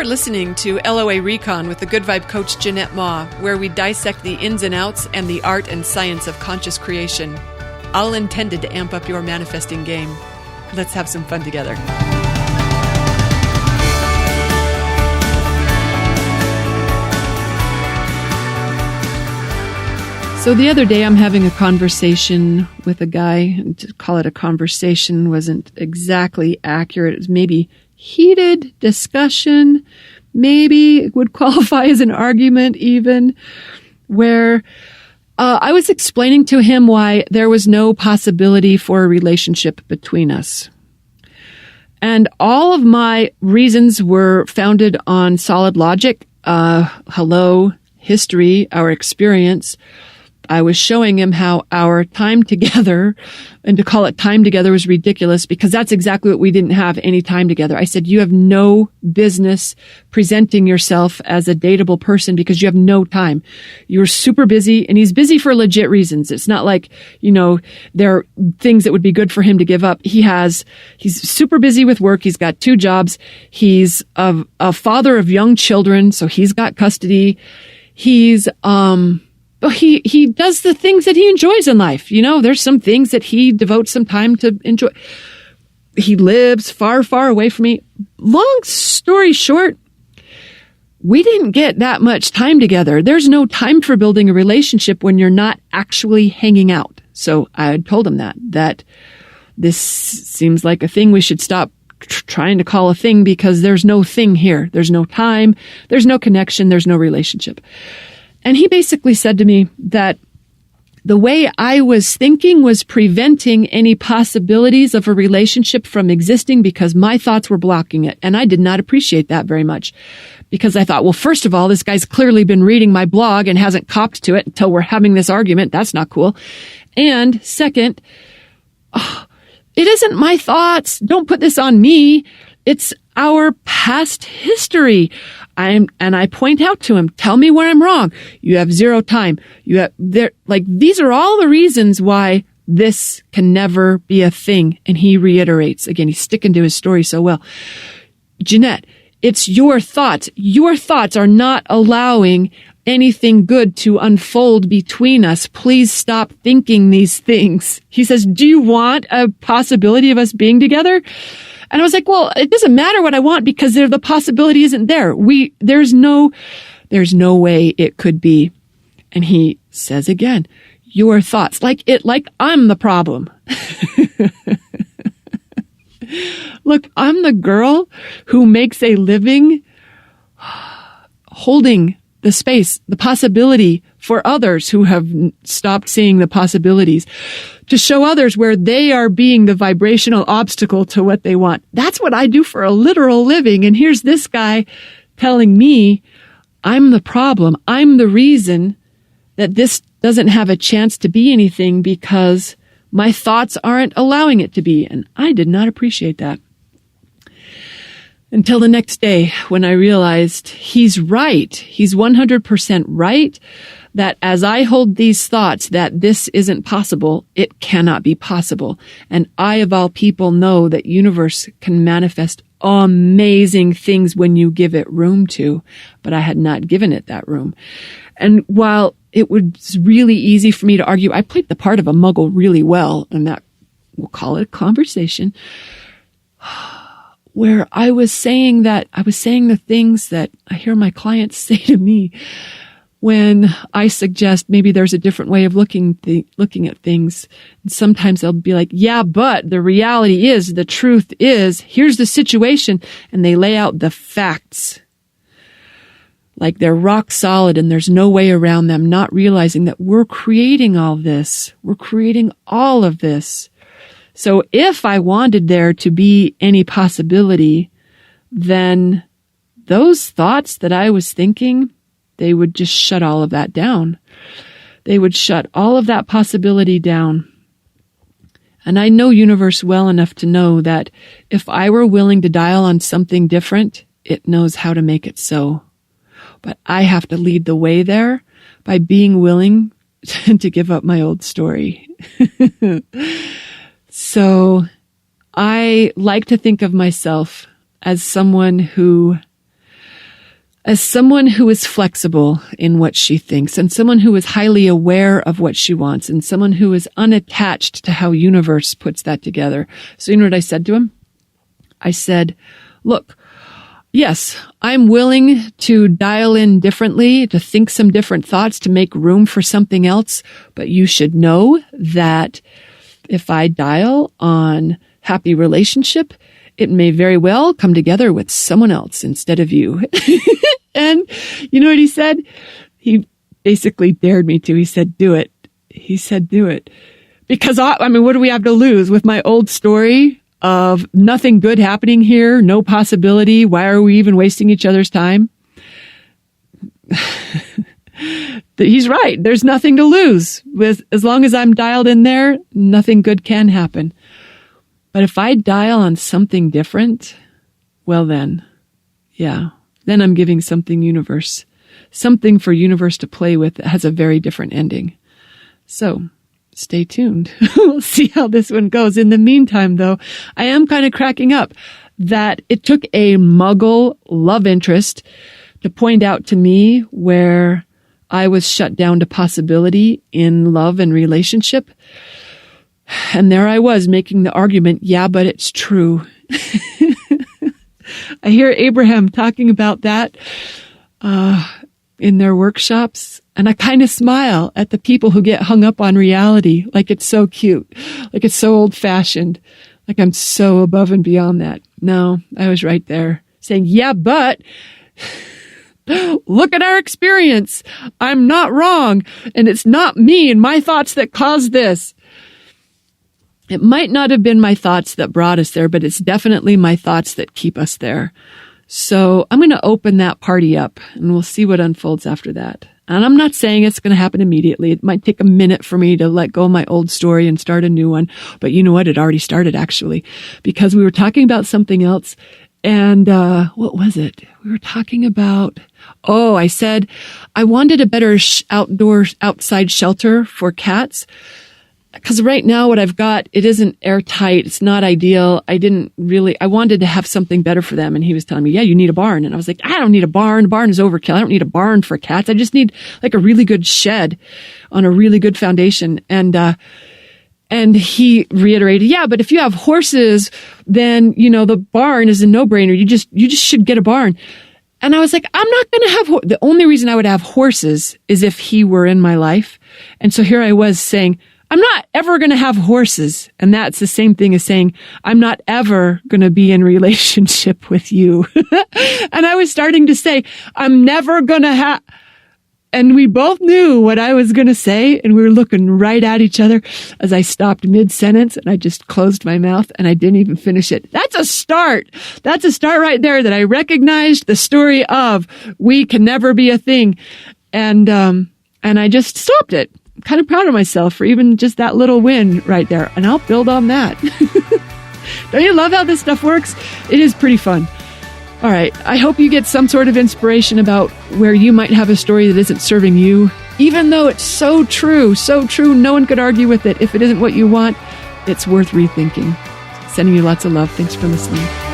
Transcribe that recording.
listening to LOA Recon with the Good Vibe Coach Jeanette Ma, where we dissect the ins and outs and the art and science of conscious creation, all intended to amp up your manifesting game. Let's have some fun together. So the other day I'm having a conversation with a guy. To call it a conversation wasn't exactly accurate. It was maybe heated discussion, maybe it would qualify as an argument even, where I was explaining to him why there was no possibility for a relationship between us. And all of my reasons were founded on solid logic, history, our experience. I was showing him how our time together, and to call it time together was ridiculous because that's exactly what we didn't have, any time together. I said, you have no business presenting yourself as a dateable person because you have no time. You're super busy, and he's busy for legit reasons. It's not like, there are things that would be good for him to give up. He's super busy with work. He's got 2 jobs. He's a father of young children, so he's got custody. He's, but he does the things that he enjoys in life. There's some things that he devotes some time to enjoy. He lives far, far away from me. Long story short, we didn't get that much time together. There's no time for building a relationship when you're not actually hanging out. So I had told him that this seems like a thing we should stop trying to call a thing because there's no thing here. There's no time. There's no connection. There's no relationship. And he basically said to me that the way I was thinking was preventing any possibilities of a relationship from existing because my thoughts were blocking it. And I did not appreciate that very much because I thought, well, first of all, this guy's clearly been reading my blog and hasn't copped to it until we're having this argument. That's not cool. And second, it isn't my thoughts. Don't put this on me. It's our past history. And I point out to him, tell me where I'm wrong. You have 0 time. These are all the reasons why this can never be a thing. And he reiterates, again, he's sticking to his story so well. Jeanette, it's your thoughts. Your thoughts are not allowing anything good to unfold between us. Please stop thinking these things. He says, do you want a possibility of us being together? And I was like, well, it doesn't matter what I want because the possibility isn't there. There's no way it could be. And he says again, your thoughts, like I'm the problem. Look, I'm the girl who makes a living holding the space, the possibility for others who have stopped seeing the possibilities, to show others where they are being the vibrational obstacle to what they want. That's what I do for a literal living. And here's this guy telling me I'm the problem. I'm the reason that this doesn't have a chance to be anything because my thoughts aren't allowing it to be. And I did not appreciate that. Until the next day when I realized he's right. He's 100% right that as I hold these thoughts that this isn't possible, it cannot be possible. And I, of all people, know that universe can manifest amazing things when you give it room to, but I had not given it that room. And while it was really easy for me to argue, I played the part of a muggle really well, and that, we'll call it a conversation, where I was saying the things that I hear my clients say to me when I suggest maybe there's a different way of looking at things. And sometimes they'll be like, yeah, but the reality is, the truth is, here's the situation. And they lay out the facts like they're rock solid and there's no way around them, not realizing that we're creating all this. We're creating all of this. So if I wanted there to be any possibility, then those thoughts that I was thinking, they would just shut all of that down. They would shut all of that possibility down. And I know universe well enough to know that if I were willing to dial on something different, it knows how to make it so. But I have to lead the way there by being willing to give up my old story. So I like to think of myself as someone who as someone who is flexible in what she thinks, and someone who is highly aware of what she wants, and someone who is unattached to how universe puts that together. So you know what I said to him? I said, look, yes, I'm willing to dial in differently, to think some different thoughts, to make room for something else. But you should know that if I dial on happy relationship, it may very well come together with someone else instead of you. And you know what he said? He basically dared me to. He said, do it. He said, do it. Because, I mean, what do we have to lose with my old story of nothing good happening here, no possibility? Why are we even wasting each other's time? He's right. There's nothing to lose. As long as I'm dialed in there, nothing good can happen. But if I dial on something different, well then I'm giving something for universe to play with that has a very different ending. So stay tuned. We'll see how this one goes. In the meantime, though, I am kind of cracking up that it took a muggle love interest to point out to me where I was shut down to possibility in love and relationship. And there I was making the argument, yeah, but it's true. I hear Abraham talking about that in their workshops, and I kind of smile at the people who get hung up on reality, like it's so cute, like it's so old-fashioned, like I'm so above and beyond that. No, I was right there saying, yeah, but look at our experience. I'm not wrong, and it's not me and my thoughts that caused this. It might not have been my thoughts that brought us there, but it's definitely my thoughts that keep us there. So I'm going to open that party up, and we'll see what unfolds after that. And I'm not saying it's going to happen immediately. It might take a minute for me to let go of my old story and start a new one. But you know what? It already started, actually, because we were talking about something else. And what was it? We were talking about, I said I wanted a better outside shelter for cats. Because right now what I've got, it isn't airtight. It's not ideal. I wanted to have something better for them. And he was telling me, yeah, you need a barn. And I was like, I don't need a barn. A barn is overkill. I don't need a barn for cats. I just need like a really good shed on a really good foundation. And he reiterated, yeah, but if you have horses, then, the barn is a no-brainer. You just should get a barn. And I was like, I'm not going to have, the only reason I would have horses is if he were in my life. And so here I was saying, I'm not ever going to have horses. And that's the same thing as saying, I'm not ever going to be in relationship with you. And I was starting to say, I'm never going to have, and we both knew what I was going to say. And we were looking right at each other as I stopped mid-sentence, and I just closed my mouth and I didn't even finish it. That's a start. That's a start right there, that I recognized the story of we can never be a thing. And I just stopped it. I'm kind of proud of myself for even just that little win right there. And I'll build on that. Don't you love how this stuff works? It is pretty fun. All right. I hope you get some sort of inspiration about where you might have a story that isn't serving you. Even though it's so true, no one could argue with it. If it isn't what you want, it's worth rethinking. Sending you lots of love. Thanks for listening.